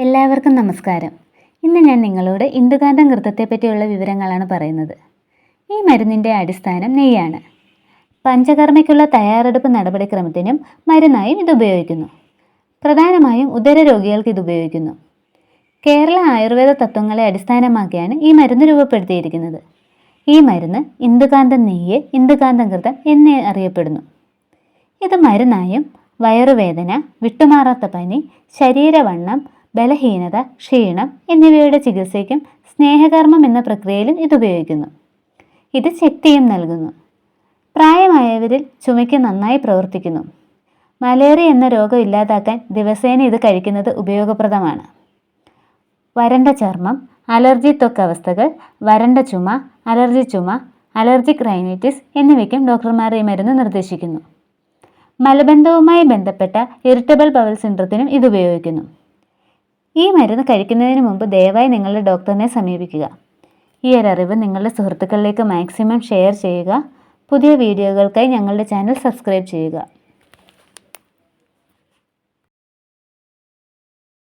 എല്ലാവർക്കും നമസ്കാരം. ഇന്ന് ഞാൻ നിങ്ങളോട് ഇന്ദുകാന്തം ഘൃതത്തെപ്പറ്റിയുള്ള വിവരങ്ങളാണ് പറയുന്നത്. ഈ മരുന്നിൻ്റെ അടിസ്ഥാനം നെയ്യാണ്. പഞ്ചകർമ്മയ്ക്കുള്ള തയ്യാറെടുപ്പ് നടപടിക്രമത്തിനും മരുന്നായും ഇത് ഉപയോഗിക്കുന്നു. പ്രധാനമായും ഉദര രോഗികൾക്ക് ഇത് ഉപയോഗിക്കുന്നു. കേരള ആയുർവേദ തത്വങ്ങളെ അടിസ്ഥാനമാക്കിയാണ് ഈ മരുന്ന് രൂപപ്പെടുത്തിയിരിക്കുന്നത്. ഈ മരുന്ന് ഇന്ദുകാന്തം നെയ്യ്, ഇന്ദുകാന്തം ഘൃതം എന്നേ അറിയപ്പെടുന്നു. ഇത് മരുന്നായും വയറുവേദന, വിട്ടുമാറാത്ത പനി, ശരീരവണ്ണം, ബലഹീനത, ക്ഷീണം എന്നിവയുടെ ചികിത്സയ്ക്കും സ്നേഹകർമ്മം എന്ന പ്രക്രിയയിലും ഇത് ഉപയോഗിക്കുന്നു. ഇത് ശക്തിയും നൽകുന്നു. പ്രായമായവരിൽ ചുമയ്ക്ക് നന്നായി പ്രവർത്തിക്കുന്നു. മലേറിയ എന്ന രോഗം ഇല്ലാതാക്കാൻ ദിവസേന ഇത് കഴിക്കുന്നത് ഉപയോഗപ്രദമാണ്. വരണ്ട ചർമ്മം, അലർജി ത്വക്ക് അവസ്ഥകൾ, വരണ്ട ചുമ, അലർജി ചുമ, അലർജിക് റൈനൈറ്റിസ് എന്നിവയ്ക്കും ഡോക്ടർമാർ ഈ മരുന്ന് നിർദ്ദേശിക്കുന്നു. മലബന്ധവുമായി ബന്ധപ്പെട്ട ഇറിറ്റബിൾ ബവൽ സിൻഡ്രത്തിനും ഇത് ഉപയോഗിക്കുന്നു. ഈ മരുന്ന് കഴിക്കുന്നതിന് മുമ്പ് ദയവായി നിങ്ങളുടെ ഡോക്ടറിനെ സമീപിക്കുക. ഈ ഒരു അറിവ് നിങ്ങളുടെ സുഹൃത്തുക്കളിലേക്ക് മാക്സിമം ഷെയർ ചെയ്യുക. പുതിയ വീഡിയോകൾക്കായി ഞങ്ങളുടെ ചാനൽ സബ്സ്ക്രൈബ് ചെയ്യുക.